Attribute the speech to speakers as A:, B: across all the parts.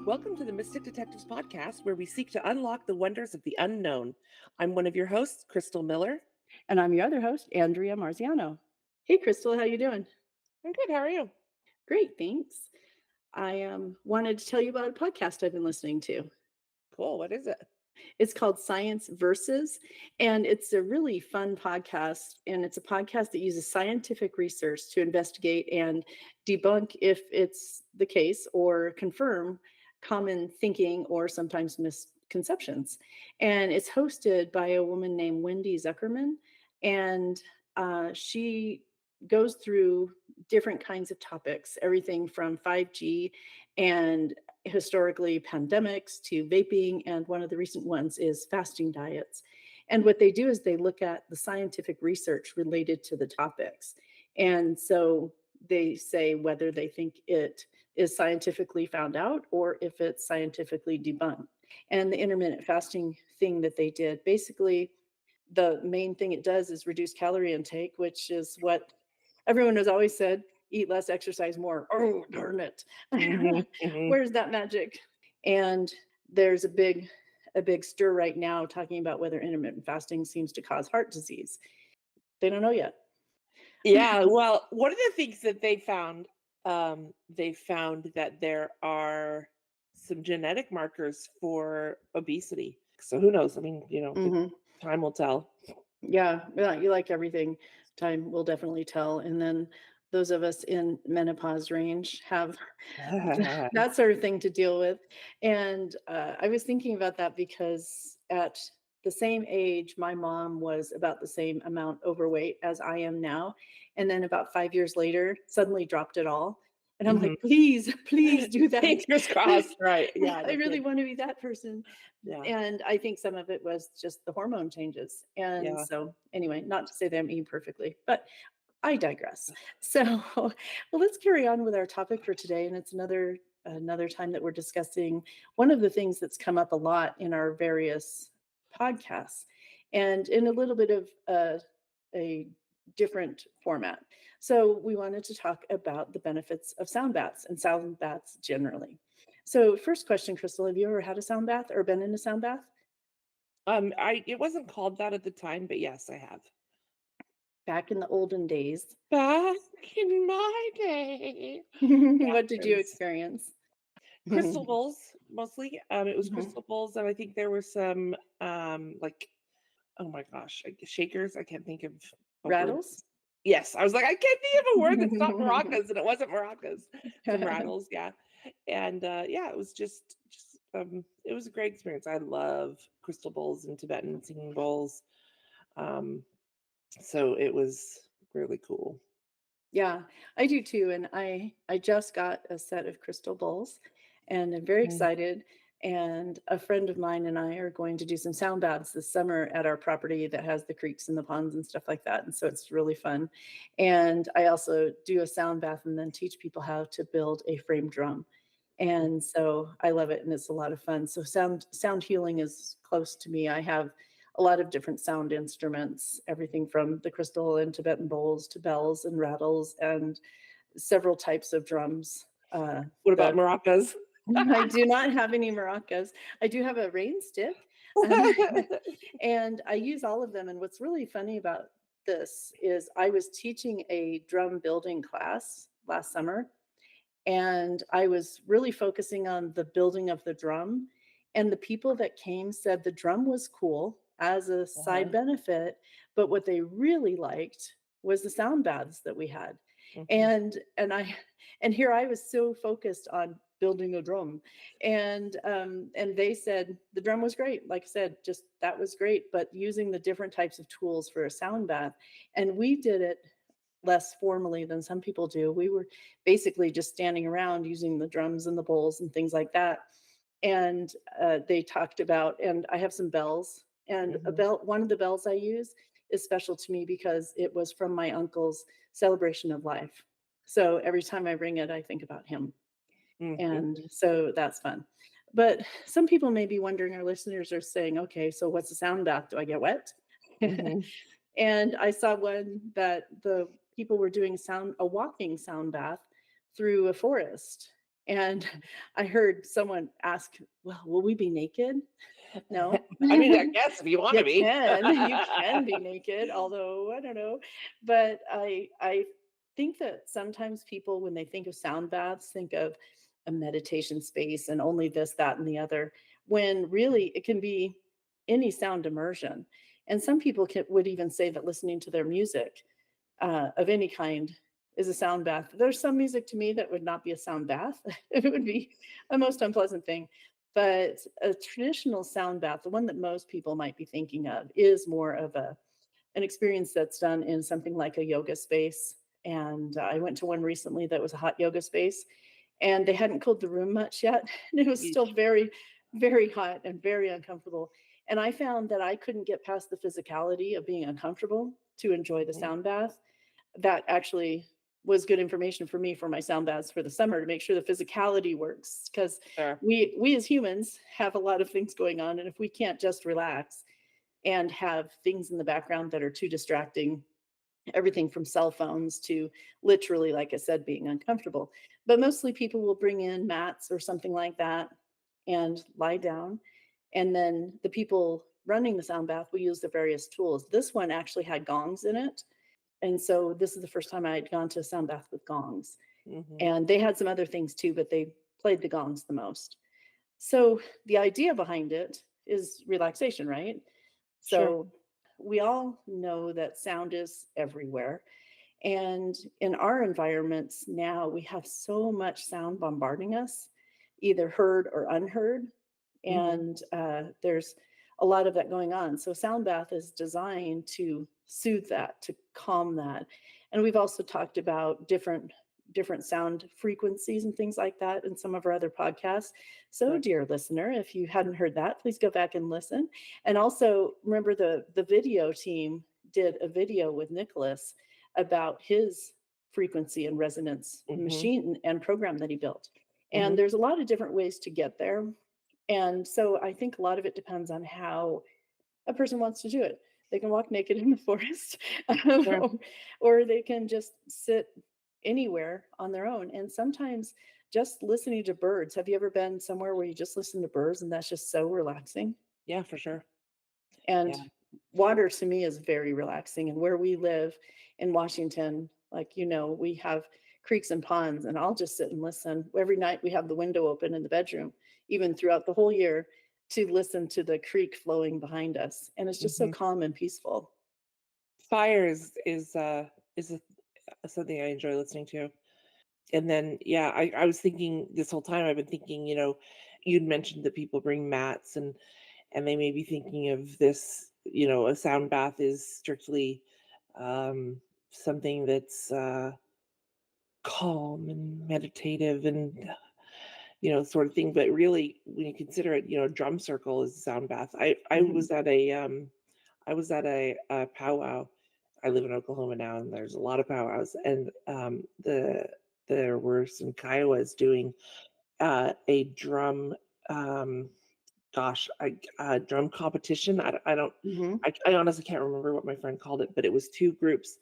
A: Welcome to the Mystic Detectives podcast, where we seek to unlock the wonders of the unknown. I'm one of your hosts, Crystal Miller.
B: And I'm your other host, Andrea Marziano. Hey, Crystal, how you doing?
A: I'm good. How are you?
B: Great, thanks. I wanted to tell you about a podcast I've been listening to.
A: Cool. What is it?
B: It's called Science Versus, and it's a really fun podcast. And it's a podcast that uses scientific research to investigate and debunk if it's the case or confirm common thinking or sometimes misconceptions. And it's hosted by a woman named Wendy Zuckerman, and she goes through different kinds of topics, everything from 5G and historically pandemics to vaping, and one of the recent ones is fasting diets. And what they do is they look at the scientific research related to the topics. And so they say whether they think it is scientifically found out or if it's scientifically debunked. And the intermittent fasting thing that they did, basically, the main thing it does is reduce calorie intake, which is what everyone has always said: eat less, exercise more. Oh, darn it.
A: Hmm.
B: Where's that magic? And there's a big stir right now talking about whether intermittent fasting seems to cause heart disease. They don't know yet.
A: Yeah. Well, one of the things that they found that there are some genetic markers for obesity. So who knows? I mean,
B: Mhm.
A: time will tell.
B: Yeah, yeah, you like everything. Time will definitely tell. And then those of us in menopause range have that sort of thing to deal with. And I was thinking about that because at the same age, my mom was about the same amount overweight as I am now. And then about 5 years later, suddenly dropped it all. And I'm
A: Hmm.
B: like, please, please do that.
A: Fingers crossed. Right. Yeah.
B: I
A: No
B: really
A: kidding.
B: want to be that person.
A: Yeah.
B: And I think some of it was just the hormone changes. And
A: Yeah.
B: so, anyway, not to say that I'm eating perfectly, but I digress. So, well, let's carry on with our topic for today. And it's another time that we're discussing one of the things that's come up a lot in our various podcasts, and in a little bit of a different format. So, we wanted to talk about the benefits of sound baths and sound baths generally. So, first question, Crystal, have you ever had a sound bath or been in a sound bath?
A: I it wasn't called that at the time, but yes, I have.
B: Back in the olden days,
A: Back in my day. Yeah,
B: what did
A: it
B: you
A: was
B: experience?
A: crystal bowls mostly. It was crystal bowls, and I think there were some like, oh my gosh, like shakers. I can't think of a word.
B: Rattles?
A: Yes, I was like, I can't think of a word that's not maracas, and it wasn't maracas. Some rattles, yeah, and yeah, it was just it was a great experience. I love crystal bowls and Tibetan singing bowls. Um, so it was really cool.
B: Yeah, I do too, and I just got a set of crystal bowls, and I'm very
A: Mm.
B: excited, and a friend of mine and I are going to do some sound baths this summer at our property that has the creeks and the ponds and stuff like that, and so it's really fun. And I also do a sound bath and then teach people how to build a frame drum. And so I love it, and it's a lot of fun. So sound healing is close to me. I have a lot of different sound instruments, everything from the crystal and Tibetan bowls to bells and rattles and several types of drums.
A: What about
B: The
A: maracas?
B: I do not have any maracas. I do have a rain stick, um, and I use all of them. And what's really funny about this is I was teaching a drum building class last summer, and I was really focusing on the building of the drum, and the people that came said the drum was cool as a side
A: Uh-huh.
B: benefit, but what they really liked was the sound baths that we had.
A: Mhm.
B: And and here I was so focused on building a drum, and they said the drum was great. Like I said, just that was great, but using the different types of tools for a sound bath, and we did it less formally than some people do. We were basically just standing around using the drums and the bowls and things like that. And they talked about, and I have some bells, and
A: Mhm.
B: one of the bells I use is special to me because it was from my uncle's celebration of life. So every time I ring it, I think about him. And
A: Mhm.
B: so that's fun. But some people may be wondering, our listeners are saying, okay, so what's a sound bath? Do I get wet?
A: Mhm.
B: And I saw one that the people were doing a walking sound bath through a forest. And I heard someone ask, "Well, will we be naked?" No.
A: I mean, I guess if you want
B: You
A: to be.
B: can be naked, although I don't know. But I think that sometimes people, when they think of sound baths, think of a meditation space and only this, that, and the other, when really it can be any sound immersion. And some people would even say that listening to their music of any kind is a sound bath. There's some music to me that would not be a sound bath. It would be a most unpleasant thing. But a traditional sound bath, the one that most people might be thinking of, is more of an experience that's done in something like a yoga space. And I went to one recently that was a hot yoga space, and they hadn't cooled the room much yet. And it was still
A: Yeesh.
B: very, very hot and very uncomfortable. And I found that I couldn't get past the physicality of being uncomfortable to enjoy the
A: Mhm.
B: sound bath. That actually was good information for me for my sound baths for the summer, to make sure the physicality works, because
A: Sure.
B: we as humans have a lot of things going on, and if we can't just relax and have things in the background that are too distracting, everything from cell phones to literally, like I said, being uncomfortable. But mostly people will bring in mats or something like that and lie down. And then the people running the sound bath will use the various tools. This one actually had gongs in it. And so this is the first time I had gone to a sound bath with gongs.
A: Mhm.
B: And they had some other things too, but they played the gongs the most. So the idea behind it is relaxation, right?
A: Sure.
B: So we all know that sound is everywhere. And in our environments now, we have so much sound bombarding us, either heard or unheard.
A: Mhm.
B: And there's a lot of that going on. So, sound bath is designed to soothe that, to calm that. And we've also talked about different sound frequencies and things like that in some of our other podcasts. So,
A: Right.
B: dear listener, if you hadn't heard that, please go back and listen. And also remember, the video team did a video with Nicholas about his frequency and resonance
A: Mhm.
B: machine and program that he built. And
A: Mhm.
B: there's a lot of different ways to get there. And so I think a lot of it depends on how a person wants to do it. They can walk naked in the forest,
A: Sure.
B: or, or they can just sit anywhere on their own. And sometimes just listening to birds. Have you ever been somewhere where you just listen to birds and that's just so relaxing?
A: Yeah, for sure.
B: And
A: Yeah.
B: water to me is very relaxing. And where we live in Washington, like, we have creeks and ponds, and I'll just sit and listen. Every night we have the window open in the bedroom, even throughout the whole year, to listen to the creek flowing behind us. And it's just so
A: Mhm.
B: calm and peaceful.
A: Fire is something I enjoy listening to. And then, yeah, I was thinking this whole time, I've been thinking, you'd mentioned that people bring mats and they may be thinking of this, a sound bath is strictly um, something that's calm and meditative and sort of thing. But really, when you consider it, drum circle is a sound bath.
B: Mhm.
A: I was at a powwow. I live in Oklahoma now, and there's a lot of powwows, and there were some Kiowas doing a drum. Um, Gosh, drum competition. I don't
B: Mhm.
A: I honestly can't remember what my friend called it, but it was 2 groups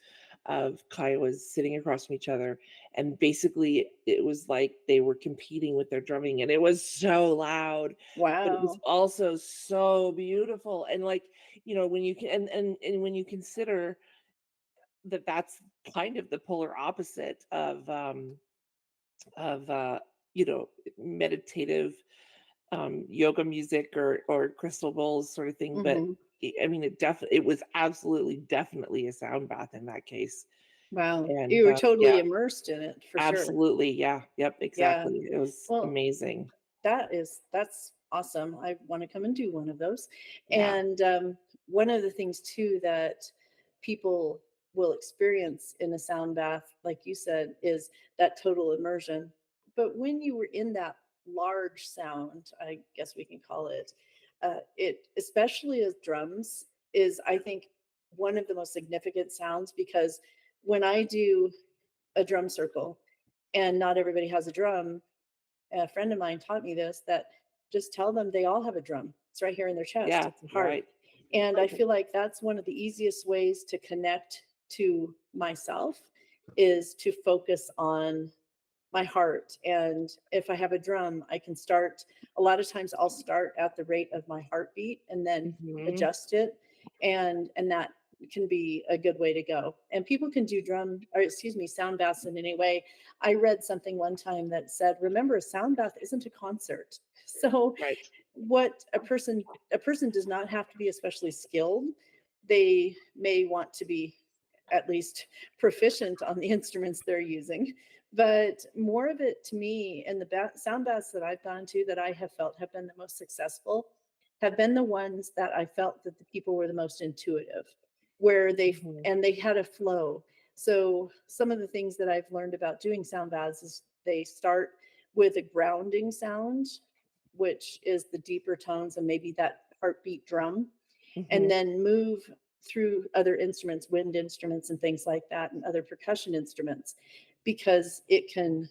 A: of Kiowas sitting across from each other, and basically, it was like they were competing with their drumming, and it was so loud, but it was
B: Wow.
A: also so beautiful, and, like, when you can and when you consider that that's kind of the polar opposite of you know, meditative yoga music or crystal bowls sort of thing, but
B: Mhm.
A: I mean, it was absolutely definitely a sound bath in that case,
B: Wow. You
A: and,
B: were
A: yeah,
B: totally immersed in it for sure.
A: absolutely, yeah, yep,
B: Yeah.
A: exactly, it was
B: Well,
A: amazing,
B: that's awesome. I want to come and do one of those.
A: yeah,
B: And one of the things too that people will experience in a sound bath, like you said, is that total immersion. But when you were in that large sound, I guess we can call it, it especially as drums is, I think, one of the most significant sounds, because when I do a drum circle and not everybody has a drum, a friend of mine taught me this, that just tell them they all have a drum. It's right here in their chest.
A: yeah,
B: It's a heart.
A: right,
B: And I
A: okay,
B: feel like that's one of the easiest ways to connect to myself, is to focus on my heart. And if I have a drum, I can start, a lot of times I'll start at the rate of my heartbeat and then
A: Mhm.
B: adjust it. And that can be a good way to go. And people can do drum, or excuse me, sound baths in any way. I read something one time that said, remember, a sound bath isn't a concert. So
A: Right.
B: what a person does not have to be especially skilled. They may want to be at least proficient on the instruments they're using, but more of it to me, and the sound baths that I've gone to that I have felt have been the most successful have been the ones that I felt that the people were the most intuitive, where
A: Mhm.
B: they had a flow. So some of the things that I've learned about doing sound baths is they start with a grounding sound, which is the deeper tones and maybe that heartbeat drum, and
A: Mhm.
B: then move through other instruments, wind instruments and things like that, and other percussion instruments, because it can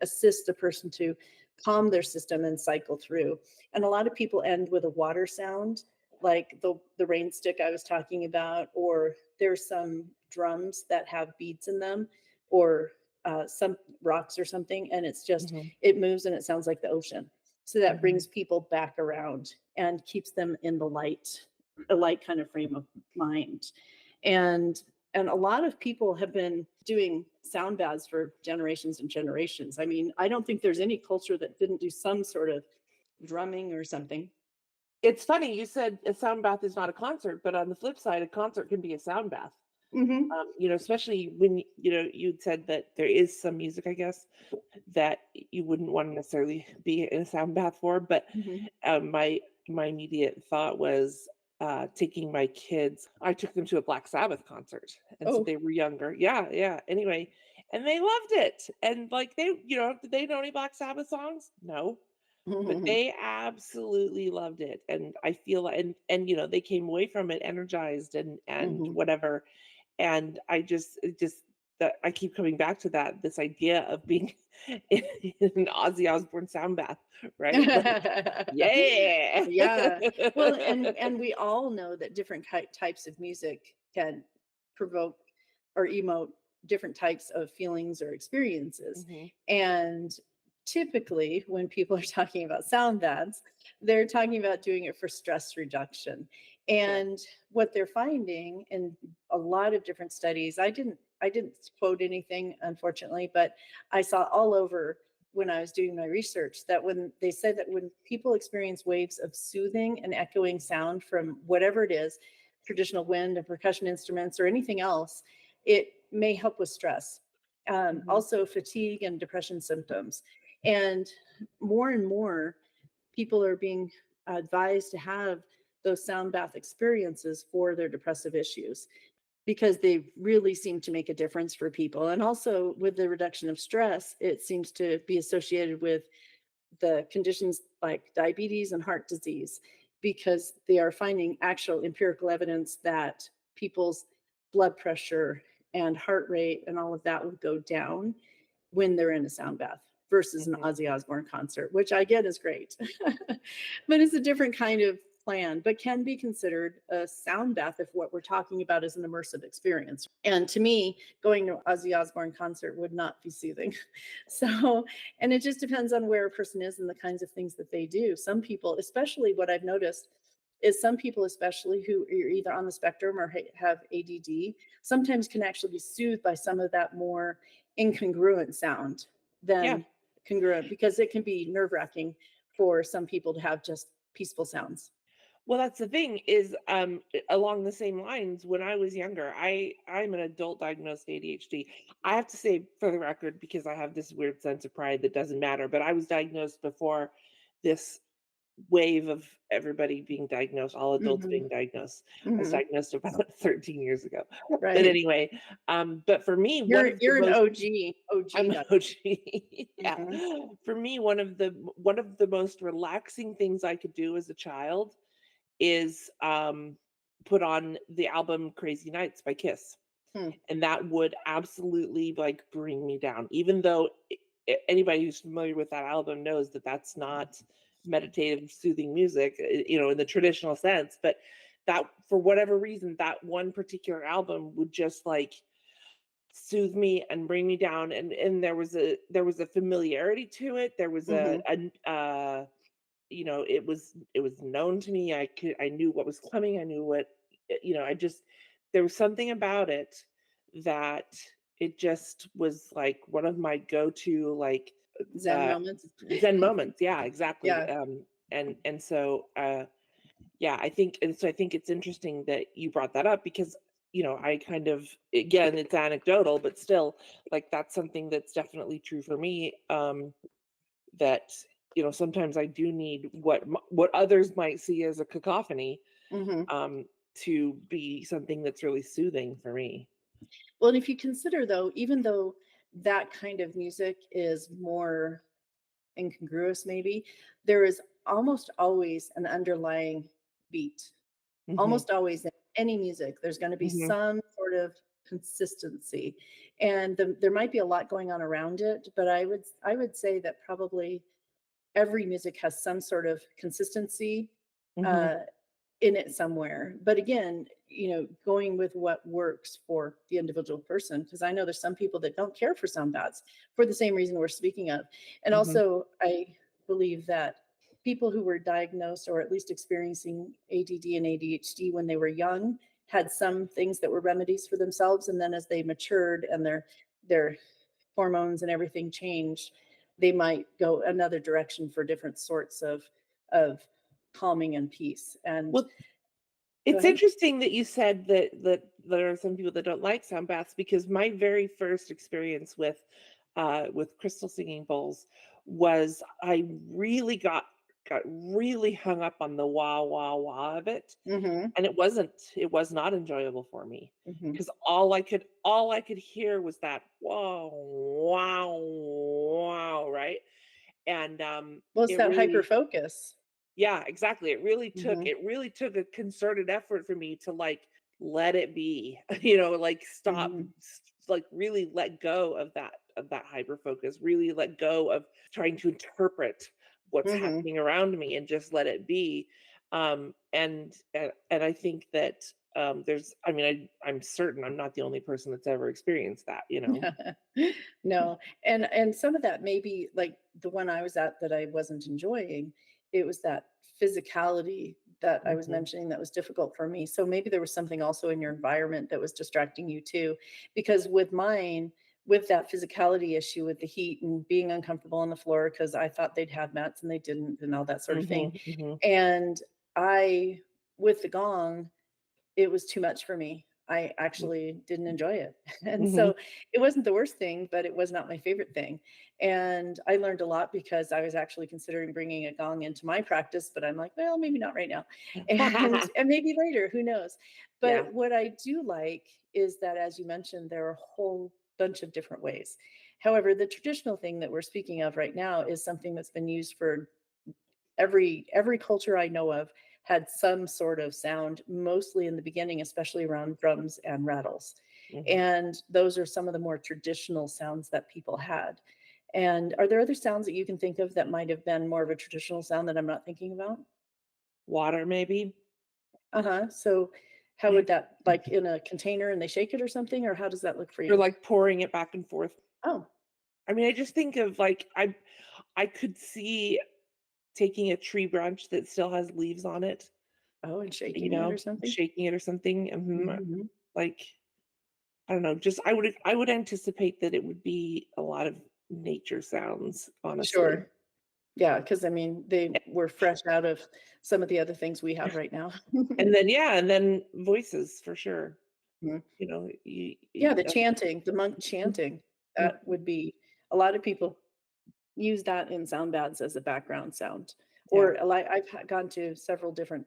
B: assist a person to calm their system and cycle through. And a lot of people end with a water sound, like the rain stick I was talking about, or there's some drums that have beads in them, or some rocks or something, and it's just,
A: Mhm.
B: it moves and it sounds like the ocean. So that
A: Mhm.
B: brings people back around and keeps them in the light, a light kind of frame of mind. And and a lot of people have been doing sound baths for generations and generations. I mean, I don't think there's any culture that didn't do some sort of drumming or something.
A: It's funny you said a sound bath is not a concert, but on the flip side, a concert can be a sound bath.
B: Mhm.
A: Especially when you'd said that there is some music, I guess, that you wouldn't want to necessarily be in a sound bath for. But
B: Mhm.
A: my immediate thought was taking my kids. I took them to a Black Sabbath concert, and so
B: Oh.
A: they were younger. Yeah, yeah. Anyway, and they loved it. And like did they know any Black Sabbath songs? No, but they absolutely loved it, and I feel and they came away from it energized and
B: Mhm.
A: whatever, and it just that I keep coming back to that, this idea of being in an Ozzy Osbourne sound bath, right? Like, yeah.
B: Yeah. Well, and we all know that different types of music can provoke or emote different types of feelings or experiences.
A: Mhm.
B: And typically, when people are talking about sound baths, they're talking about doing it for stress reduction.
A: Sure.
B: And what they're finding in a lot of different studies, I didn't quote anything unfortunately, but I saw all over when I was doing my research that when they said that when people experience waves of soothing and echoing sound from whatever it is, traditional wind and percussion instruments or anything else, it may help with stress,
A: Mhm.
B: also fatigue and depression symptoms. And more people are being advised to have those sound bath experiences for their depressive issues because they really seem to make a difference for people. And also with the reduction of stress, it seems to be associated with the conditions like diabetes and heart disease, because they are finding actual empirical evidence that people's blood pressure and heart rate and all of that will go down when they're in a sound bath versus an
A: Mhm.
B: Ozzy Osbourne concert, which I get is great. But it's a different kind of plan, but can be considered a sound bath if what we're talking about is an immersive experience. And to me, going to Ozzy Osbourne concert would not be soothing. So, and it just depends on where a person is and the kinds of things that they do. Some people, especially what I've noticed is some people, especially who are either on the spectrum or have ADD, sometimes can actually be soothed by some of that more incongruent sound
A: Yeah.
B: than congruent, because it can be nerve wracking for some people to have just peaceful sounds.
A: Well, that's the thing is, along the same lines, when I was younger, I'm an adult diagnosed ADHD. I have to say for the record, because I have this weird sense of pride that doesn't matter, but I was diagnosed before this wave of everybody being diagnosed, all adults
B: Mhm,
A: being diagnosed. I was
B: mhm,
A: diagnosed about 13 years ago. But
B: right.
A: anyway, but for me, one
B: You're
A: of the
B: you're an
A: most
B: OG
A: I'm an
B: doc.
A: OG. Yeah.
B: Mhm,
A: For me, one of the most relaxing things I could do as a child is put on the album Crazy Nights by Kiss.
B: hmm.
A: And that would absolutely like bring me down, even though anybody who's familiar with that album knows that that's not meditative, soothing music, in the traditional sense. But that, for whatever reason, that one particular album would just like soothe me and bring me down, and there was a familiarity to it. There was
B: Mhm.
A: it was known to me. I knew what was coming. I knew what I just there was something about it that it just was like one of my go-to, like,
B: Zen
A: uh
B: moments.
A: zen moments. Yeah, exactly.
B: Yeah.
A: And so yeah, I think it's interesting that you brought that up because I kind of, again, it's anecdotal, but still, like, that's something that's definitely true for me. That sometimes I do need what others might see as a cacophony,
B: Mhm.
A: um, to be something that's really soothing for me.
B: Well, and if you consider though, even though that kind of music is more incongruous maybe, there is almost always an underlying beat.
A: Mhm,
B: Almost always in any music, there's gonna be
A: mhm,
B: some sort of consistency, and there might be a lot going on around it, but I would say that probably every music has some sort of consistency,
A: mhm.
B: uh, in it somewhere. But again, going with what works for the individual person, because I know there's some people that don't care for sound baths for the same reason we're speaking of. And
A: Mhm.
B: also, I believe that people who were diagnosed or at least experiencing ADD and ADHD when they were young had some things that were remedies for themselves. And then as they matured and their hormones and everything changed, they might go another direction for different sorts of calming and peace. And
A: Well,
B: go
A: it's
B: ahead.
A: interesting that you said that there are some people that don't like sound baths, because my very first experience with crystal singing bowls was I really got really hung up on the wah wah wah of it,
B: Mhm,
A: and it was not enjoyable for me,
B: mhm.
A: because all I could hear was that wow wow wow, right? And
B: Well, it's
A: it
B: that hyper
A: really
B: focus.
A: yeah, exactly.
B: Mhm,
A: It really took a concerted effort for me to, like, let it be, like, stop,
B: mhm,
A: like, really let go of that hyper focus, really let go of trying to interpret what's
B: mhm.
A: happening around me and just let it be. And I think that I'm certain I'm not the only person that's ever experienced that.
B: No, and some of that may be like the one I was at that I wasn't enjoying, it was that physicality that I was
A: Mhm.
B: mentioning that was difficult for me. So maybe there was something also in your environment that was distracting you too. Because with mine, with that physicality issue with the heat and being uncomfortable on the floor because I thought they'd have mats and they didn't and all that sort of thing.
A: Mhm, mhm,
B: And I with the gong, it was too much for me. I
A: mm,
B: actually didn't enjoy it. And
A: mhm.
B: so it wasn't the worst thing, but it was not my favorite thing. And I learned a lot because I was actually considering bringing a gong into my practice, but I'm like, well, maybe not right now. And maybe later, who knows.
A: Yeah.
B: But what I do like is that as you mentioned, there are a whole bunch of different ways. However, the traditional thing that we're speaking of right now is something that's been used for every culture I know of had some sort of sound, mostly in the beginning, especially around drums and rattles.
A: Mhm.
B: And those are some of the more traditional sounds that people had. And are there other sounds that you can think of that might have been more of a traditional sound that I'm not thinking about?
A: Water, maybe?
B: Uh-huh. So how would that like in a container and they shake it or something, or how does that look for
A: Or,
B: you?
A: like, pouring it back and forth.
B: Oh,
A: I mean, I just think of, like, I could see taking a tree branch that still has leaves on it,
B: oh, and shaking it or something?
A: shaking it or something,
B: Mhm.
A: like, I don't know, just I would anticipate that it would be a lot of nature sounds, honestly.
B: Sure. Yeah, because I mean, they were fresh out of some of the other things we have right now.
A: And then voices for sure,
B: Mhm. Yeah,
A: you
B: the chanting, the monk chanting, that would be a lot of people use that in sound baths as a background sound.
A: yeah,
B: Or like gone to several different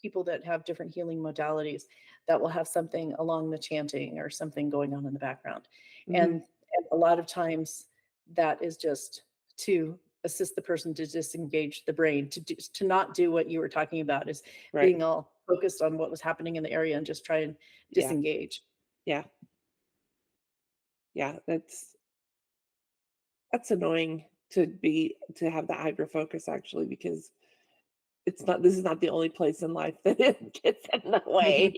B: people that have different healing modalities that will have something along the chanting or something going on in the background.
A: mhm,
B: And a lot of times that is just to assist the person to disengage the brain, to not do what you were talking about is
A: right,
B: being all focused on what was happening in the area and just try and
A: yeah,
B: disengage.
A: yeah, yeah, that's annoying to have that hyper focus, actually, because it's not this is not the only place in life that it gets in the way.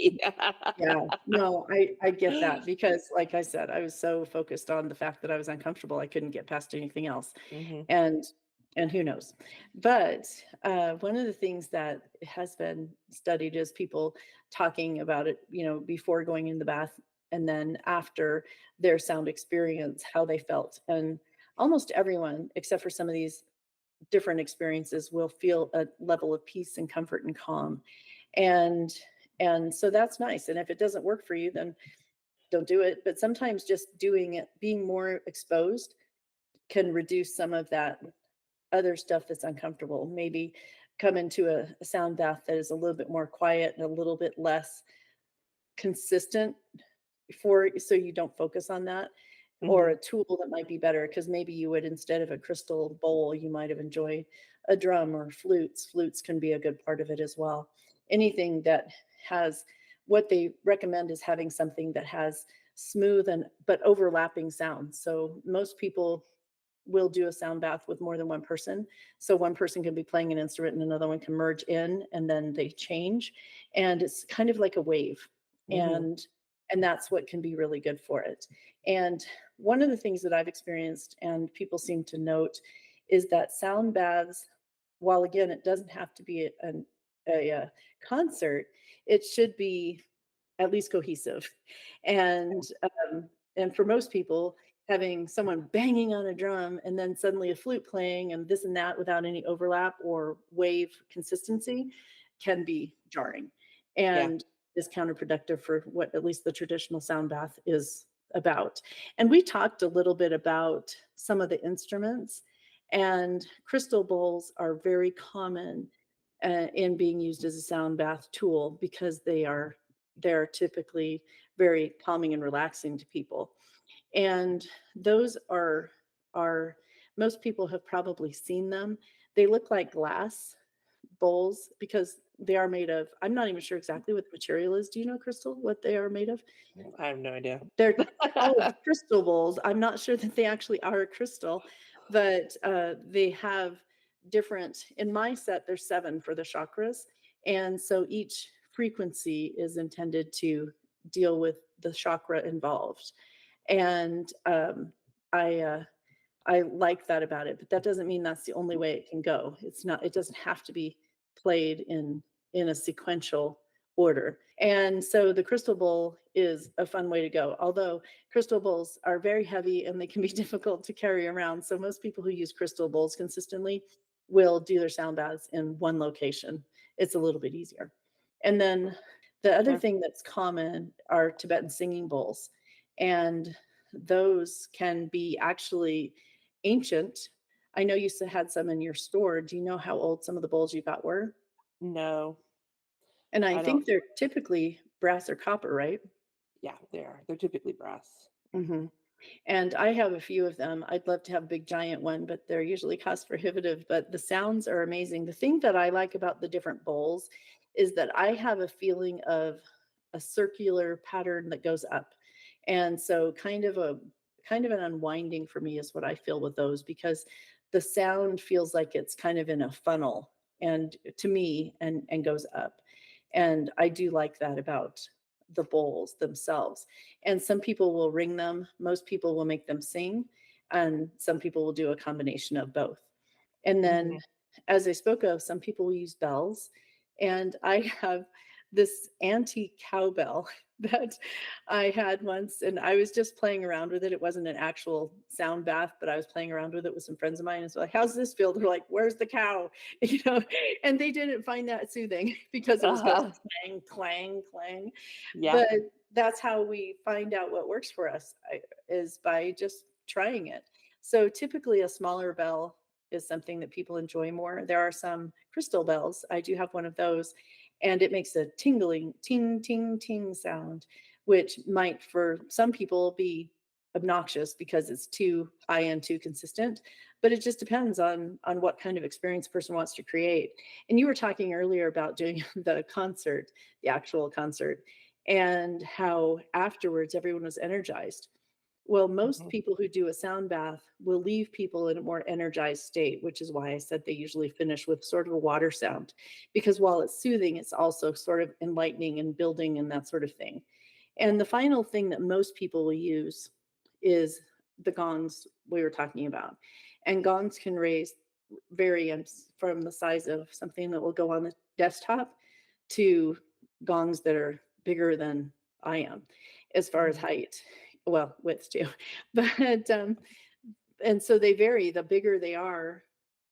B: Yeah, no, I get that because like I said, I was so focused on the fact that I was uncomfortable, I couldn't get past anything else.
A: Mhm,
B: And who knows? But one of the things that has been studied is people talking about it, before going in the bath and then after their sound experience, how they felt. And almost everyone, except for some of these different experiences, will feel a level of peace and comfort and calm. And so that's nice. And if it doesn't work for you, then don't do it. But sometimes just doing it, being more exposed, can reduce some of that other stuff that's uncomfortable. Maybe come into a sound bath that is a little bit more quiet and a little bit less consistent, for so you don't focus on that, or
A: mhm,
B: a tool that might be better, because maybe you would, instead of a crystal bowl, you might have enjoyed a drum or flutes can be a good part of it as well. Anything that has, what they recommend is having something that has smooth and but overlapping sounds. So most people will do a sound bath with more than one person. So one person can be playing an instrument and another one can merge in and then they change. And it's kind of like a wave.
A: mhm,
B: And that's what can be really good for it. And one of the things that I've experienced and people seem to note is that sound baths, while again it doesn't have to be a concert, it should be at least cohesive. And for most people, having someone banging on a drum and then suddenly a flute playing and this and that without any overlap or wave consistency can be jarring
A: yeah,
B: and is counterproductive for what at least the traditional sound bath is about. And we talked a little bit about some of the instruments, and crystal bowls are very common in being used as a sound bath tool because they're typically very calming and relaxing to people. And those are most people have probably seen them. They look like glass bowls because they are made of, I'm not even sure exactly what the material is. Do you know, Crystal, what they are made of?
A: I have no idea.
B: They're called crystal bowls. I'm not sure that they actually are crystal, but they have different, in my set, there's 7 for the chakras. And so each frequency is intended to deal with the chakra involved. And I like that about it, but that doesn't mean that's the only way it can go. It's not, it doesn't have to be played in a sequential order. And so the crystal bowl is a fun way to go. Although crystal bowls are very heavy and they can be difficult to carry around. So most people who use crystal bowls consistently will do their sound baths in one location. It's a little bit easier. And then the other
A: Sure.
B: thing that's common are Tibetan singing bowls. And those can be actually ancient. I know you had some in your store. Do you know how old some of the bowls you got were?
A: No,
B: And I
A: I don't
B: think they're typically brass or copper, right?
A: yeah, they are. They're typically brass.
B: Mhm. And I have a few of them. I'd love to have a big giant one, but they're usually cost prohibitive, but the sounds are amazing. The thing that I like about the different bowls is that I have a feeling of a circular pattern that goes up. And so kind of an unwinding for me is what I feel with those, because the sound feels like it's kind of in a funnel and to me and goes up. And I do like that about the bowls themselves. And some people will ring them, most people will make them sing, and some people will do a combination of both. And then,
A: Mhm.
B: as I spoke of, some people will use bells, and I have this antique cowbell that I had once, and I was just playing around with it. It wasn't an actual sound bath, but I was playing around with it with some friends of mine. And so like, how's this feel? They're like, where's the cow? You know, and they didn't find that soothing because it was going
A: Uh-huh.
B: clang, clang, clang.
A: Yeah.
B: But that's how we find out what works for us, is by just trying it. So typically a smaller bell is something that people enjoy more. There are some crystal bells. I do have one of those, and it makes a tingling ting ting ting sound, which might for some people be obnoxious because it's too high and too consistent, but it just depends on what kind of experience a person wants to create. And you were talking earlier about doing the concert, the actual concert, and how afterwards everyone was energized. Well, most
A: Mhm.
B: people who do a sound bath will leave people in a more energized state, which is why I said they usually finish with sort of a water sound. Because while it's soothing, it's also sort of enlightening and building and that sort of thing. And the final thing that most people will use is the gongs we were talking about. And gongs can raise variance from the size of something that will go on the desktop to gongs that are bigger than I am as far as
A: Mhm.
B: height, well, width too. But and so they vary. The bigger they are,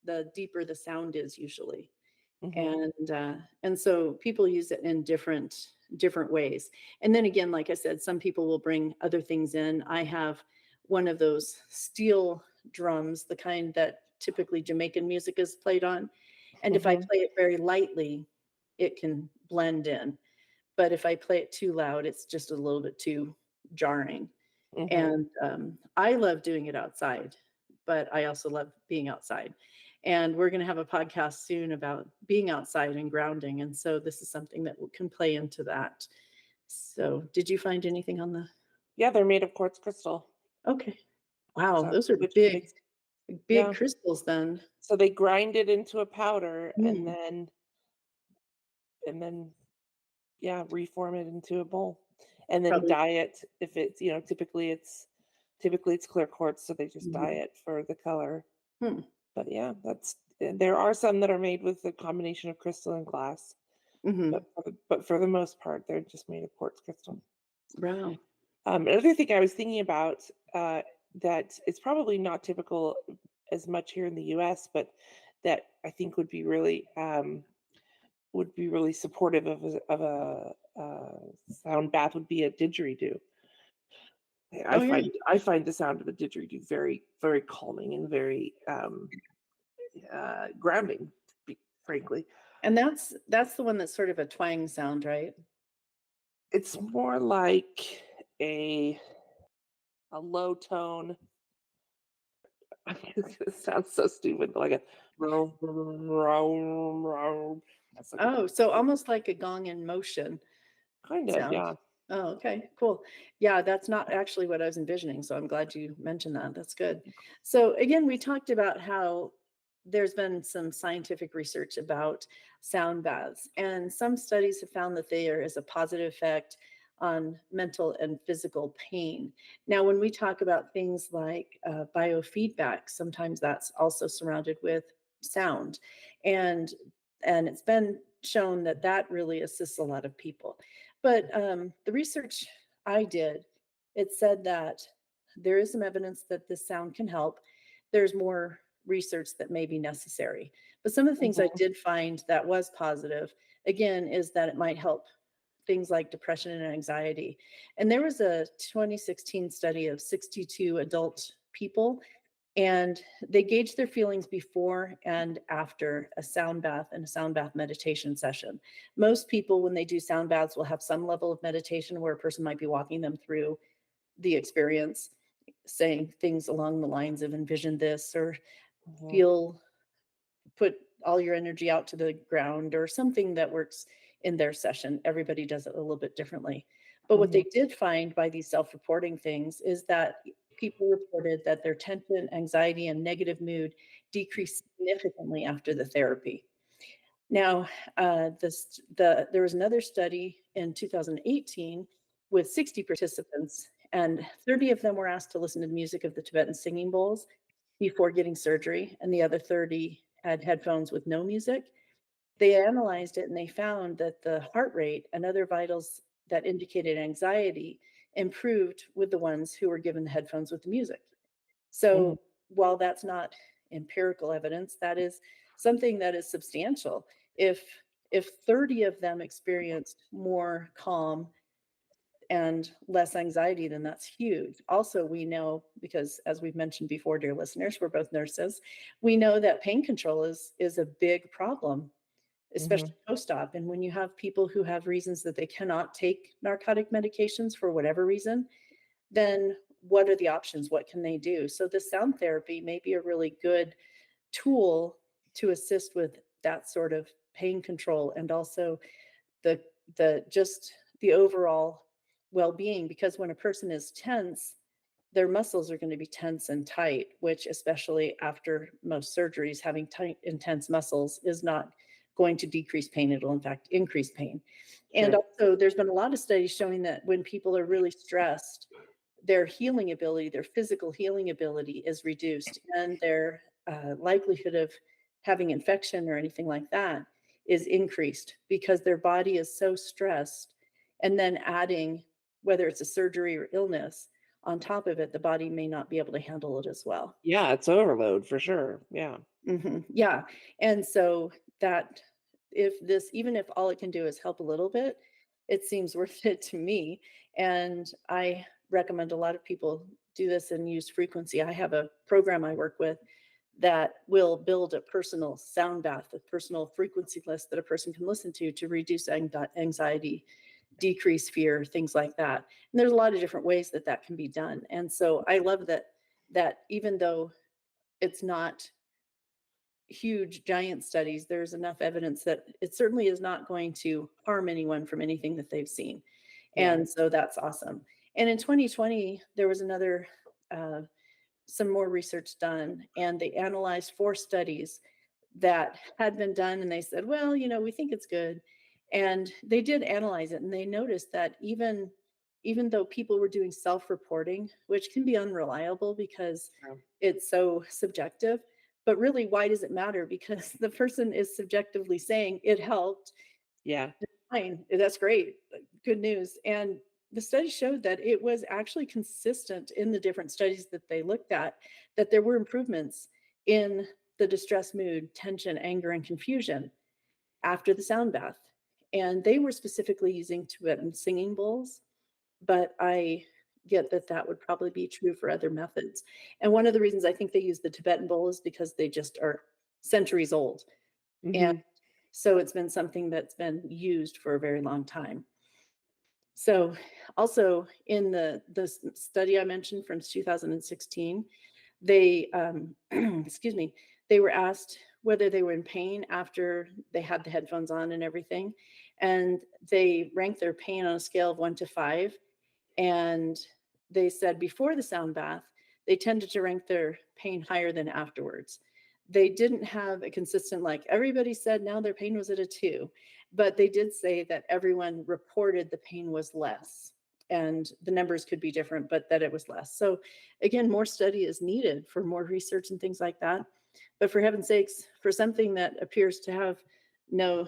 B: the deeper the sound is usually.
A: Mhm.
B: And so people use it in different ways. And then again, like I said, some people will bring other things in. I have one of those steel drums, the kind that typically Jamaican music is played on. And if I
A: Mhm.
B: play it very lightly, it can blend in. But if I play it too loud, it's just a little bit too jarring.
A: Mhm.
B: And, I love doing it outside, but I also love being outside. And we're gonna have a podcast soon about being outside and grounding, and so this is something that can play into that. So, did you find anything on the
A: Yeah, they're made of quartz crystal.
B: okay. Wow,
A: So,
B: those are
A: which
B: big,
A: makes
B: big
A: yeah.
B: crystals then.
A: So they grind it into a powder
B: Mm,
A: and then yeah, reform it into a bowl. And then
B: probably
A: dye it if it's, typically it's clear quartz, so they just dye
B: mhm,
A: it for the color.
B: hmm,
A: But yeah, there are some that are made with a combination of crystal and glass,
B: mhm.
A: but for the most part, they're just made of quartz crystal.
B: Wow.
A: Another thing I was thinking about, that it's probably not typical as much here in the US, but that I think would be really supportive of a sound bath would be a didgeridoo.
B: Oh, yeah.
A: I find the sound of a didgeridoo very, very calming and very, grounding, to be frankly.
B: And that's the one that's sort of a twang sound, right?
A: It's more like a a low tone. It sounds so stupid, like a that's like a
B: Oh, so almost like a gong in motion.
A: kind of,
B: Sound.
A: yeah.
B: Oh, okay, cool. Yeah, that's not actually what I was envisioning, so I'm glad you mentioned that, that's good. So, again, we talked about how there's been some scientific research about sound baths, and some studies have found that there is a positive effect on mental and physical pain. Now, when we talk about things like, biofeedback, sometimes that's also surrounded with sound, and it's been shown that that really assists a lot of people. But, the research I did, it said that there is some evidence that this sound can help. There's more research that may be necessary. But some of the things I
A: Mhm,
B: did find that was positive, again, is that it might help things like depression and anxiety. And there was a 2016 study of 62 adult people, and they gauged their feelings before and after a sound bath and a sound bath meditation session. Most people, when they do sound baths, will have some level of meditation where a person might be walking them through the experience, saying things along the lines of envision this or
A: mhm,
B: feel put all your energy out to the ground or something that works in their session. Everybody does it a little bit differently. But what
A: mhm,
B: they did find by these self-reporting things is that people reported that their tension, anxiety, and negative mood decreased significantly after the therapy. Now, there was another study in 2018 with 60 participants, and 30 of them were asked to listen to the music of the Tibetan singing bowls before getting surgery, and the other 30 had headphones with no music. They analyzed it and they found that the heart rate and other vitals that indicated anxiety improved with the ones who were given the headphones with the music.
A: mhm,
B: So while that's not empirical evidence, that is something that is substantial. If 30 of them experienced more calm and less anxiety, then that's huge. Also, we know because as we've mentioned before, dear listeners, we're both nurses, we know that pain control is a big problem,
A: mhm,
B: especially post-op. And when you have people who have reasons that they cannot take narcotic medications for whatever reason, then what are the options? What can they do? So the sound therapy may be a really good tool to assist with that sort of pain control and also the the just the overall well-being because when a person is tense their muscles are going to be tense and tight, which, especially after most surgeries, having tight, intense muscles is not going to decrease pain. It'll, in fact, increase pain. And
A: Sure.
B: also, there's been a lot of studies showing that when people are really stressed, their healing ability, their physical healing ability is reduced, and their likelihood of having infection or anything like that is increased because their body is so stressed. And then adding, whether it's a surgery or illness, on top of it, the body may not be able to handle it as well.
A: Yeah, it's overload for sure. Yeah.
B: Yeah. And so that, if this, even if all it can do is help a little bit, it seems worth it to me. And I recommend a lot of people do this and use frequency. I have a program I work with that will build a personal sound bath, a personal frequency list that a person can listen to reduce anxiety, decrease fear, things like that. And there's a lot of different ways that that can be done. And so I love that even though it's not huge giant studies, there's enough evidence that it certainly is not going to harm anyone from anything that they've seen.
A: Yeah.
B: And so that's awesome. And in 2020, there was another some more research done, and they analyzed 4 studies that had been done, and they said, well, we think it's good. And they did analyze it, and they noticed that even though people were doing self-reporting, which can be unreliable because
A: Yeah.
B: it's so subjective, but really, why does it matter? Because the person is subjectively saying it helped.
A: Yeah.
B: Fine, that's great, good news. And the study showed that it was actually consistent in the different studies that they looked at, that there were improvements in the distress mood, tension, anger, and confusion after the sound bath. And they were specifically using Tibetan singing bowls, but I get that that would probably be true for other methods. And one of the reasons I think they use the Tibetan bowl is because they just are centuries old. And
A: Mhm.
B: so it's been something that's been used for a very long time. So also in the study I mentioned from 2016, they excuse me, they were asked whether they were in pain after they had the headphones on and everything, and they ranked their pain on a scale of 1 to 5. And they said before the sound bath, they tended to rank their pain higher than afterwards. They didn't have a consistent, like everybody said now their pain was at a 2, but they did say that everyone reported the pain was less. And the numbers could be different, but that it was less. So, again, more study is needed for more research and things like that. But for heaven's sakes, for something that appears to have no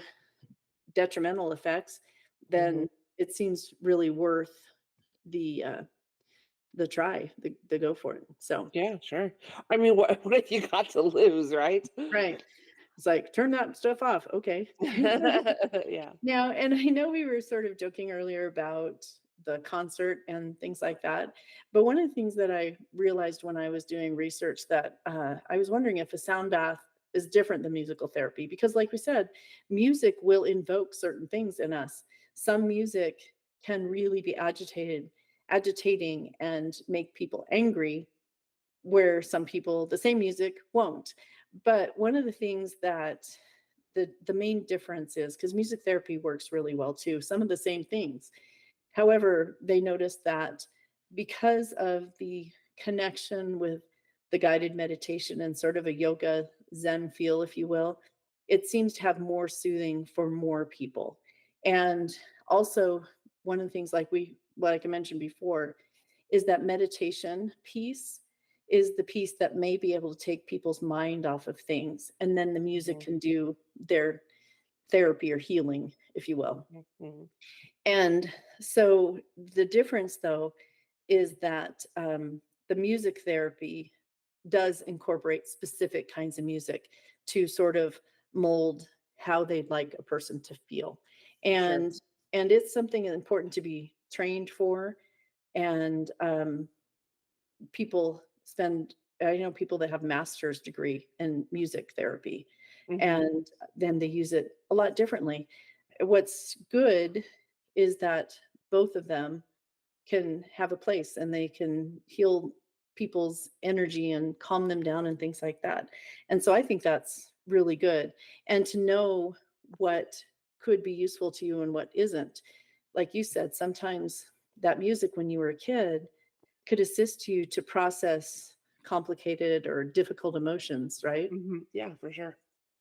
B: detrimental effects,
A: Mhm.
B: then it seems really worth the uh the try, the go for it. So,
A: Yeah, sure. I mean, what have you got to lose, right?
B: right. It's like, turn that stuff off. Okay.
A: Yeah.
B: Now, and I know we were sort of joking earlier about the concert and things like that, but one of the things that I realized when I was doing research, that I was wondering if a sound bath is different than musical therapy, because like we said, music will invoke certain things in us. Some music can really be agitating and make people angry, where some people, the same music won't. But one of the things that the main difference is, because music therapy works really well too, some of the same things. However, they noticed that because of the connection with the guided meditation and sort of a yoga zen feel, if you will, it seems to have more soothing for more people. And also, one of the things, like I mentioned before, is that meditation piece is the piece that may be able to take people's mind off of things, and then the music
A: Mhm.
B: can do their therapy or healing, if you will.
A: Mhm.
B: And so the difference, though, is that the music therapy does incorporate specific kinds of music to sort of mold how they'd like a person to feel.
A: Sure.
B: And it's something important to be trained for. And people spend I know people that have master's degree in music therapy,
A: Mhm.
B: and then they use it a lot differently. What's good is that both of them can have a place, and they can heal people's energy and calm them down and things like that. And so I think that's really good. And to know what could be useful to you and what isn't. Like you said, sometimes that music when you were a kid could assist you to process complicated or difficult emotions, right?
A: Yeah, for sure.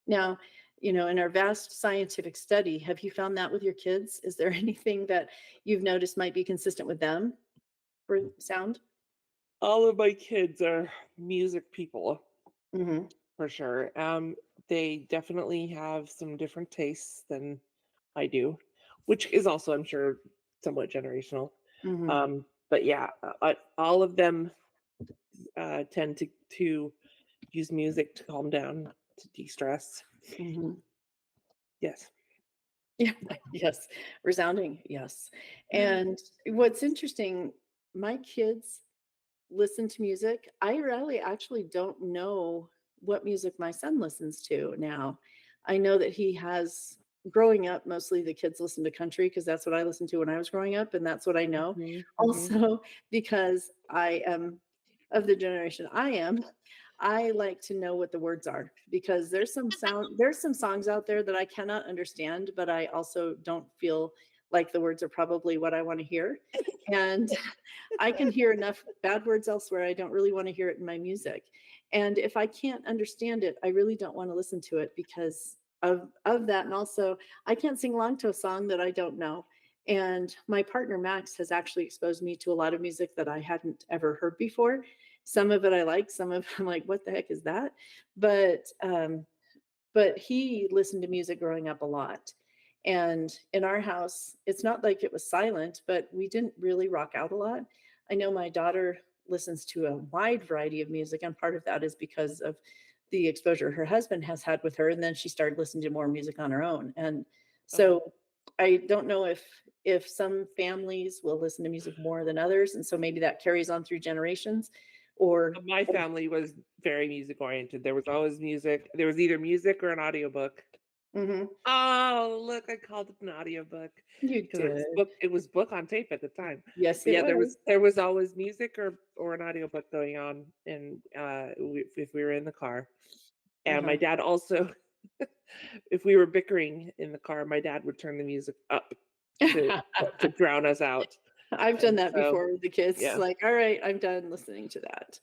B: Now, in our vast scientific study, have you found that with your kids? Is there anything that you've noticed might be consistent with them for sound?
A: All of my kids are music people
B: Mhm,
A: for sure. They definitely have some different tastes than I do, which is also, I'm sure, somewhat generational.
B: mhm,
A: But yeah, all of them tend to use music to calm down, to de-stress.
B: mhm.
A: Yes.
B: Yeah, yes, resounding yes. And what's interesting, my kids listen to music. I really actually don't know what music my son listens to now. I know that he has growing up, mostly the kids listen to country because that's what I listened to when I was growing up, and that's what I know.
A: Mhm, mhm.
B: Also, because I am of the generation I am, I like to know what the words are because there's some songs out there that I cannot understand, but I also don't feel like the words are probably what I want to hear. And I can hear enough bad words elsewhere. I don't really want to hear it in my music. And if I can't understand it, I really don't want to listen to it because of that. And also, I can't sing along to a song that I don't know. And my partner Max has actually exposed me to a lot of music that I hadn't ever heard before. Some of it I like, some of it I'm like, what the heck is that? But but he listened to music growing up a lot. And in our house, it's not like it was silent, but we didn't really rock out a lot. I know my daughter listens to a wide variety of music, and part of that is because of the exposure her husband has had with her. And then she started listening to more music on her own. And
A: Uh-huh.
B: so I don't know if some families will listen to music more than others. And so maybe that carries on through generations or
A: My family was very music oriented. There was always music. There was either music or an audiobook.
B: Mhm.
A: Oh, look, I called it an audiobook
B: You
A: because
B: did.
A: it was book on tape at the time.
B: Yes,
A: But
B: it
A: yeah,
B: was.
A: there was always music or an audiobook going on and if we were in the car. And my
B: Uh-huh.
A: dad also if we were bickering in the car, my dad would turn the music up to to drown us out.
B: I've done
A: And
B: that
A: so,
B: before with the kids. It's
A: yeah.
B: like, "All right, I'm done listening to that."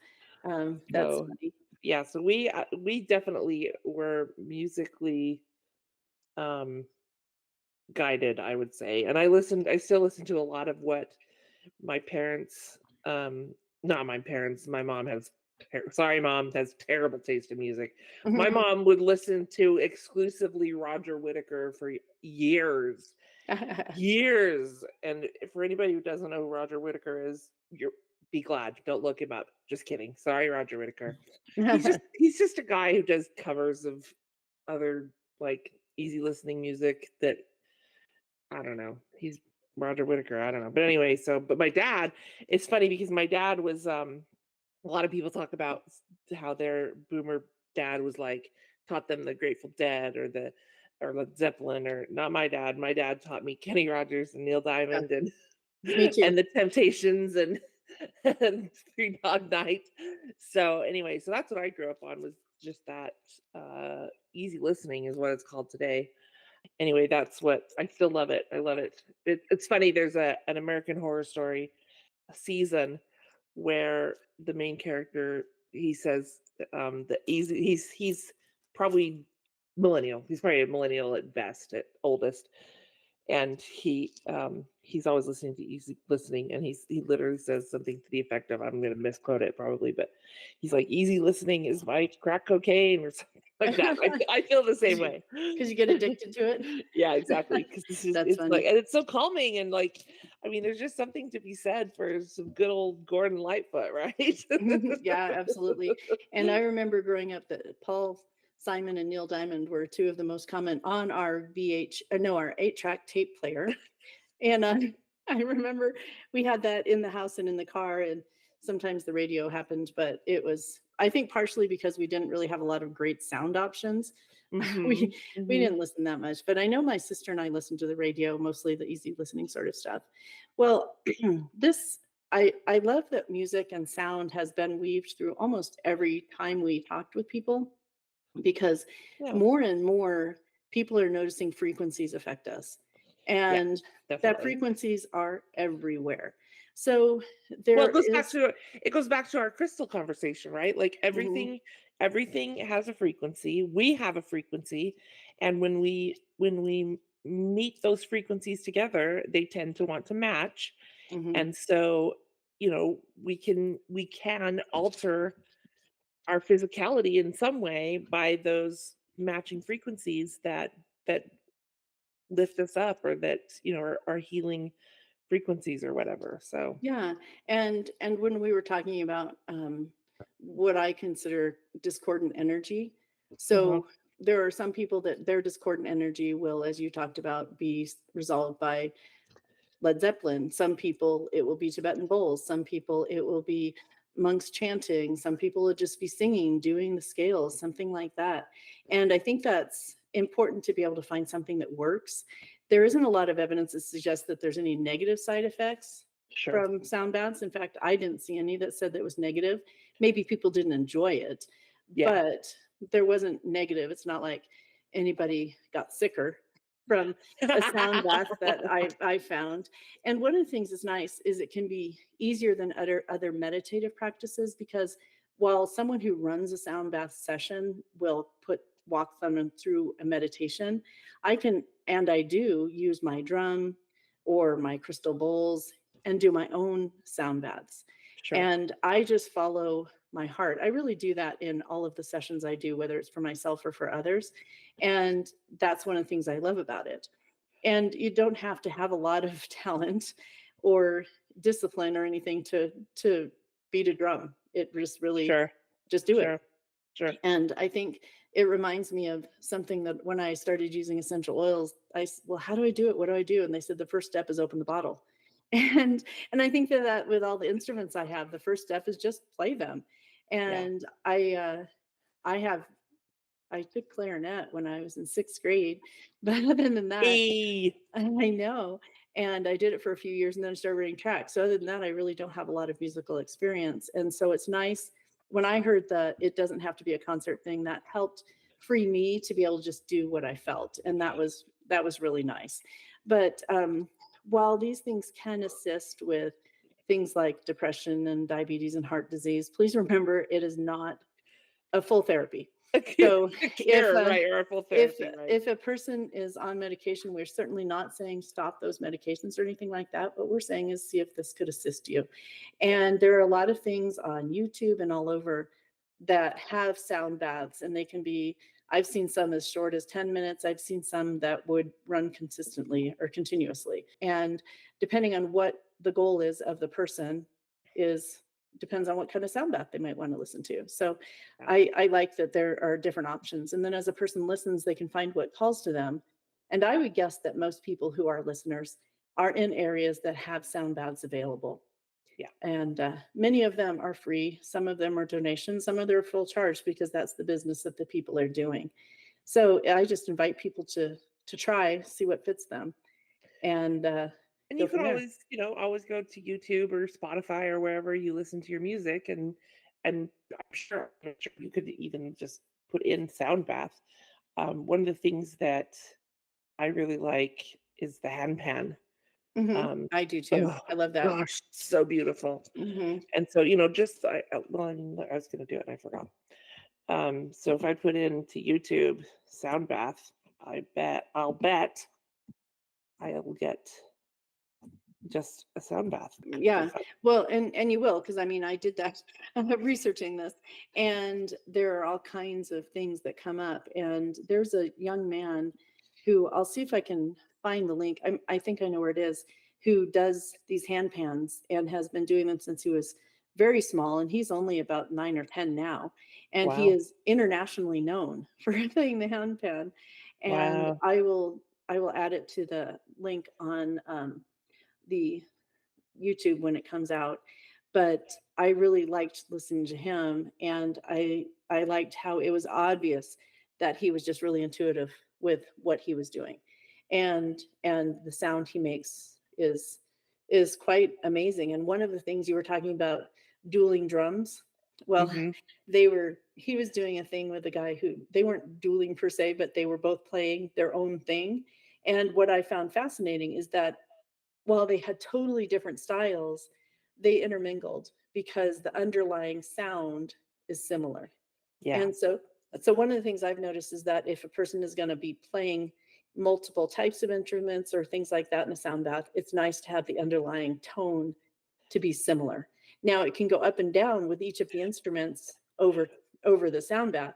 B: That's
A: So,
B: funny.
A: yeah, so we definitely were musically um guided, I would say. And I still listen to a lot of what my parents not my parents, my mom has sorry mom has terrible taste in music. My mom would listen to exclusively Roger Whittaker for years. Years. And for anybody who doesn't know who Roger Whittaker is, you're be glad. Don't look him up. Just kidding. Sorry, Roger Whittaker. He's just a guy who does covers of other like easy listening music that I don't know. He's Roger Whittaker. I don't know. But anyway, but my dad, it's funny because my dad was a lot of people talk about how their boomer dad was like taught them the Grateful Dead or Led Zeppelin or not my dad. My dad taught me Kenny Rogers and Neil
B: Yeah,
A: Diamond and
B: me too.
A: and the Temptations and Three Dog Night. So anyway, so that's what I grew up on was just that easy listening is what it's called today. Anyway, that's what I still love it. I love it. It's funny. There's an American Horror Story season where the main character he says that he's probably millennial. He's probably a millennial at best, at oldest, and he's always listening to easy listening, and he literally says something to the effect of I'm going to misquote it probably, but he's like easy listening is my crack cocaine or something like that. I feel the same
B: 'Cause you
A: way.
B: 'cause you get addicted to it?
A: Yeah, exactly. Because this is
B: That's
A: it's like
B: funny.
A: and it's so calming and like I mean, there's just something to be said for some good old Gordon Lightfoot, right?
B: Yeah, absolutely. And I remember growing up that Paul Simon and Neil Diamond were 2 of the most common on our no, our 8-track tape player. And, I remember we had that in the house and in the car, and sometimes the radio happened, but it was I think partially because we didn't really have a lot of great sound options.
A: Mhm,
B: We
A: mhm.
B: didn't listen that much, but I know my sister and I listened to the radio, mostly the easy listening sort of stuff. Well, this I love that music and sound has been weaved through almost every time we talked with people because
A: Yeah.
B: more and more people are noticing frequencies affect us.
A: Yeah,
B: and that
A: definitely.
B: frequencies are everywhere. So
A: Well,
B: there is
A: it goes back to our crystal conversation, right? Like
B: mhm,
A: everything has a frequency. We have a frequency, and when we meet those frequencies together, they tend to want to match.
B: mhm.
A: And so, we can alter our physicality in some way by those matching frequencies that lift us up, or that, are healing frequencies or whatever. So,
B: Yeah, and when we were talking about what I consider discordant energy,
A: uh-huh.
B: so there are some people that their discordant energy will, as you talked about, be resolved by Led Zeppelin. Some people, it will be Tibetan bowls. Some people, it will be monks chanting. Some people will just be singing, doing the scales, something like that. And I think that's important to be able to find something that works. There isn't a lot of evidence that suggests that there's any negative side effects
A: Sure.
B: from sound baths. In fact, I didn't see any that said that was negative. Maybe people didn't enjoy it,
A: Yeah.
B: but there wasn't negative. It's not like anybody got sicker from a sound bath that I found. And one of the things that's nice is it can be easier than other meditative practices because while someone who runs a sound bath session will walk someone through a meditation, I can and I do use my drum or my crystal bowls and do my own sound baths.
A: Sure.
B: And I just follow my heart. I really do that in all of the sessions I do, whether it's for myself or for others. And that's one of the things I love about it. And you don't have to have a lot of talent or discipline or anything to beat a drum. It just really
A: Sure.
B: just do it.
A: Sure. Sure.
B: And I think it reminds me of something that when I started using essential oils, well, how do I do it? What do I do? And they said the first step is open the bottle. And I think that with all the instruments I have, the first step is just play them.
A: Yeah.
B: And I have I took clarinet when I was in 6th grade, but other than that,
A: E
B: I know, and I did it for a few years and then I started writing tracks. So other than that, I really don't have a lot of musical experience. And so it's nice when I heard that it doesn't have to be a concert thing, that helped free me to be able to just do what I felt. And that was really nice. But while these things can assist with things like depression and diabetes and heart disease, please remember it is not a full therapy.
A: a cure
B: So
A: a
B: if
A: cure, right, or a full
B: if
A: therapy, right?
B: if a person is on medication, we're certainly not saying stop those medications or anything like that. What we're saying is see if this could assist you. And there are a lot of things on YouTube and all over that have sound baths, and they can be. I've seen some as short as 10 minutes. I've seen some that would run consistently or continuously. And depending on what the goal is of the person, is depends on what kind of sound bath they might want to listen to. So
A: Yeah.
B: I like that there are different options. And then as a person listens, they can find what calls to them. And I would guess that most people who are listeners are in areas that have sound baths available.
A: Yeah.
B: And many of them are free. Some of them are donations. Some of them are full charge because that's the business that the people are doing. So I just invite people to try, see what fits them, and
A: And
B: go
A: you can
B: from there.
A: always, always go to YouTube or Spotify or wherever you listen to your music, and I'm sure you could even just put in sound bath. One of the things that I really like is the hand pan. Um,
B: I do too.
A: oh
B: I love that.
A: gosh, so beautiful.
B: Hmm.
A: And so, well, I was gonna do it and I forgot. So if I put into YouTube sound bath, I'll bet I'll get just a sound bath for
B: Yeah.
A: fun.
B: Well, and you will, because I mean, I did that researching this, and there are all kinds of things that come up. And there's a young man who I'll see if I can find the link. I think I know where it is, who does these hand pans and has been doing them since he was very small. And he's only about 9 or 10 now. And he
A: Wow.
B: is internationally known for playing the hand pan. And
A: Wow.
B: I will add it to the link on the YouTube when it comes out. But I really liked listening to him, and I liked how it was obvious that he was just really intuitive with what he was doing. And the sound he makes is quite amazing. And one of the things you were talking about, dueling drums, well,
A: Mhm.
B: he was doing a thing with a guy who they weren't dueling per se, but they were both playing their own thing. And what I found fascinating is that while they had totally different styles, they intermingled because the underlying sound is similar.
A: Yeah.
B: And so
A: That's
B: so one of the things I've noticed is that if a person is gonna be playing multiple types of instruments or things like that in a sound bath, it's nice to have the underlying tone to be similar. Now it can go up and down with each of the instruments over the sound bath,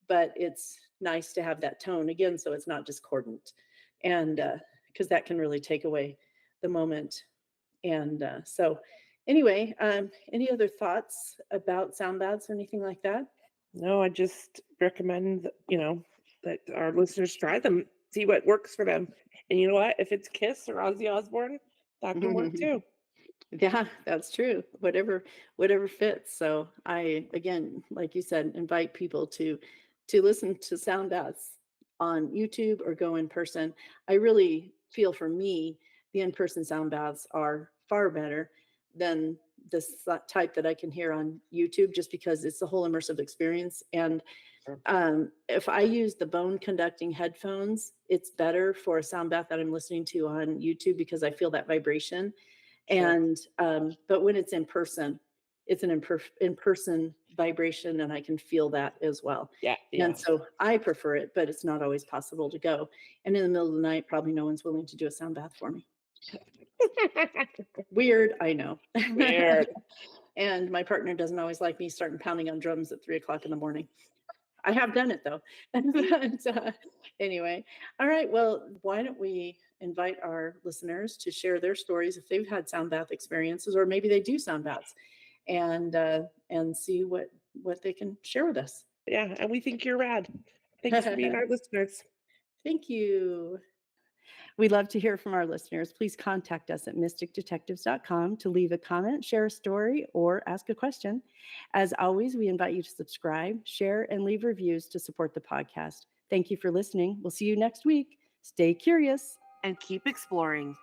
B: but it's nice to have that tone again so it's not discordant. And because that can really take away the moment. And so anyway, any other thoughts about sound baths or anything like that?
A: no, I just recommend that, that our listeners try them, see what works for them. And you know what? If it's Kiss or Ozzy Osbourne, that can work too.
B: Yeah, that's true. Whatever fits. So I again, like you said, invite people to listen to sound baths on YouTube or go in person. I really feel for me, the in-person sound baths are far better than this type that I can hear on YouTube just because it's a whole immersive experience. And
A: Sure.
B: if I use the bone conducting headphones, it's better for a sound bath that I'm listening to on YouTube because I feel that vibration.
A: Sure.
B: And but when it's in person, it's an in-person vibration, and I can feel that as well.
A: Yeah.
B: And
A: Yeah.
B: so I prefer it, but it's not always possible to go. And in the middle of the night, probably no one's willing to do a sound bath for me. Weird, I know.
A: Weird.
B: And my partner doesn't always like me starting pounding on drums at 3 o'clock in the morning. I have done it though. But, anyway, all right. Well, why don't we invite our listeners to share their stories if they've had sound bath experiences, or maybe they do sound baths, and see what they can share with us.
A: Yeah. And we think you're rad. Thanks for being our listeners.
B: Thank you. We love to hear from our listeners. Please contact us at mysticdetectives.com to leave a comment, share a story, or ask a question. As always, we invite you to subscribe, share, and leave reviews to support the podcast. Thank you for listening. We'll see you next week. Stay curious.
A: And keep exploring.